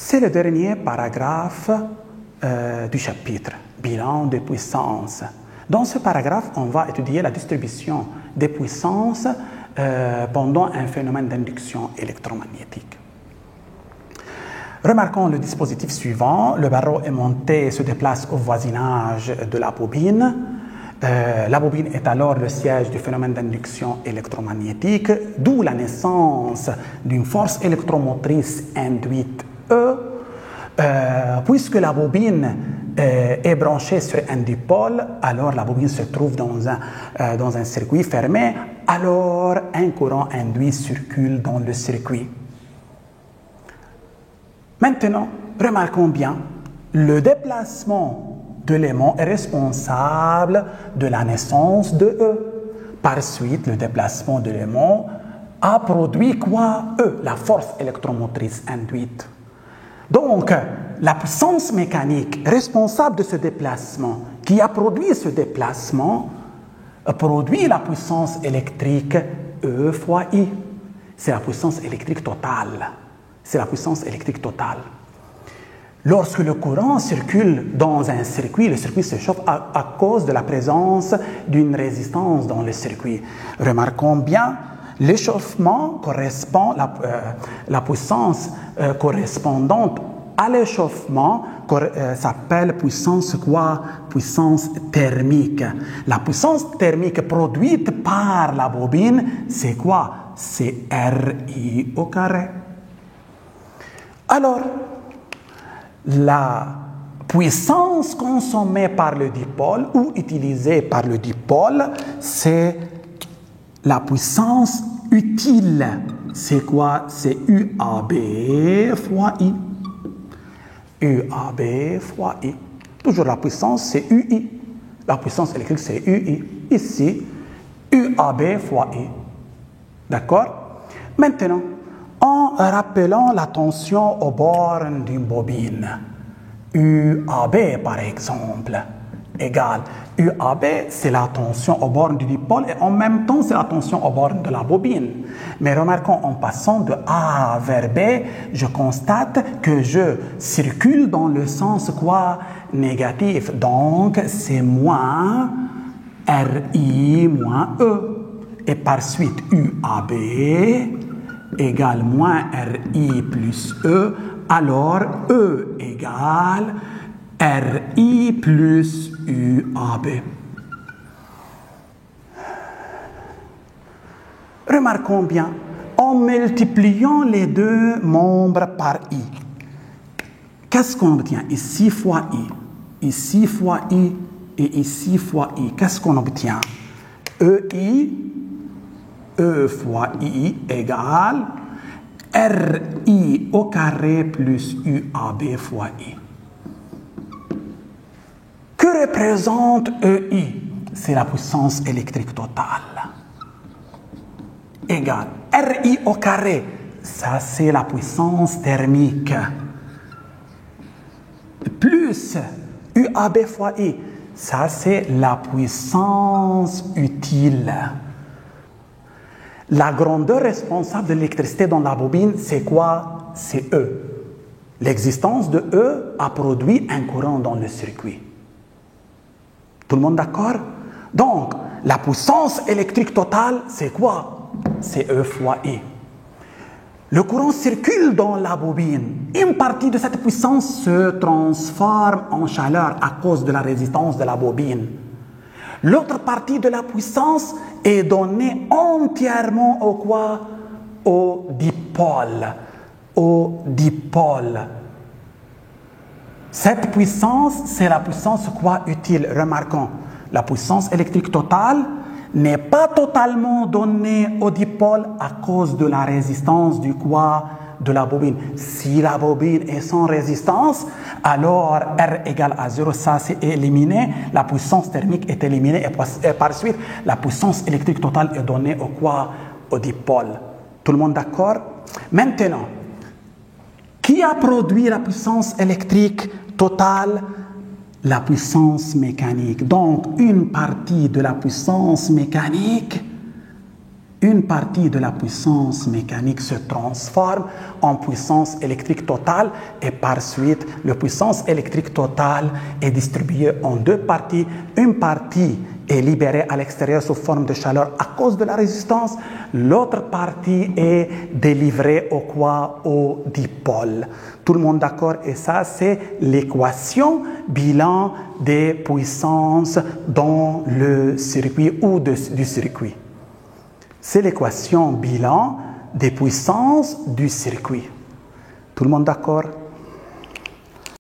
C'est le dernier paragraphe du chapitre, bilan des puissances. Dans ce paragraphe, on va étudier la distribution des puissances pendant un phénomène d'induction électromagnétique. Remarquons le dispositif suivant. Le barreau aimanté se déplace au voisinage de la bobine. La bobine est alors le siège du phénomène d'induction électromagnétique, d'où la naissance d'une force électromotrice induite E. Puisque la bobine est branchée sur un dipôle, alors la bobine se trouve dans un circuit fermé, alors un courant induit circule dans le circuit. Maintenant, remarquons bien, le déplacement de l'aimant est responsable de la naissance de E. Par suite, le déplacement de l'aimant a produit quoi? E, la force électromotrice induite. Donc, la puissance mécanique responsable de ce déplacement, qui a produit ce déplacement, produit la puissance électrique E fois I. C'est la puissance électrique totale. C'est la puissance électrique totale. Lorsque le courant circule dans un circuit, le circuit se chauffe à cause de la présence d'une résistance dans le circuit. Remarquons bien, l'échauffement correspond, la puissance correspondante à l'échauffement s'appelle puissance quoi? Puissance thermique. La puissance thermique produite par la bobine, c'est quoi? C'est RI au carré. Alors, la puissance consommée par le dipôle ou utilisée par le dipôle, c'est la puissance utile. C'est quoi? C'est UAB fois I. UAB fois I. Toujours la puissance, c'est UI. La puissance électrique, c'est UI. Ici, UAB fois I. D'accord? Maintenant, en rappelant la tension aux bornes d'une bobine, UAB par exemple, égale UAB, c'est la tension aux bornes du dipôle et en même temps c'est la tension aux bornes de la bobine. Mais remarquons, en passant de A vers B, je constate que je circule dans le sens quoi? Négatif. Donc c'est moins RI moins E. Et par suite UAB égale moins RI plus E, alors E égale RI plus UAB. Remarquons bien, en multipliant les deux membres par I, qu'est-ce qu'on obtient? Ici fois I, ici fois I et ici fois I. Qu'est-ce qu'on obtient? EI, E fois I égale RI au carré plus UAB fois I. Que représente EI? C'est la puissance électrique totale. Égale RI au carré, ça c'est la puissance thermique. Plus UAB fois I, ça c'est la puissance utile. La grandeur responsable de l'électricité dans la bobine, c'est quoi? C'est E. L'existence de E a produit un courant dans le circuit. Tout le monde d'accord? Donc, la puissance électrique totale, c'est quoi? C'est E fois I. Le courant circule dans la bobine. Une partie de cette puissance se transforme en chaleur à cause de la résistance de la bobine. L'autre partie de la puissance est donnée entièrement au quoi? Au dipôle. Au dipôle. Cette puissance, c'est la puissance quoi? Utile. Remarquons, la puissance électrique totale n'est pas totalement donnée au dipôle à cause de la résistance du quoi? De la bobine. Si la bobine est sans résistance, alors R égale à 0, ça c'est éliminé, la puissance thermique est éliminée et par suite, la puissance électrique totale est donnée au quoi? Au dipôle. Tout le monde d'accord? Maintenant, qui a produit la puissance électrique totale? La puissance mécanique. Donc, une partie de la puissance mécanique une partie de la puissance mécanique se transforme en puissance électrique totale et par suite, la puissance électrique totale est distribuée en deux parties. Une partie est libérée à l'extérieur sous forme de chaleur à cause de la résistance. L'autre partie est délivrée au dipôle. Tout le monde d'accord? Et ça, c'est l'équation bilan des puissances dans le circuit ou du circuit. C'est l'équation bilan des puissances du circuit. Tout le monde d'accord?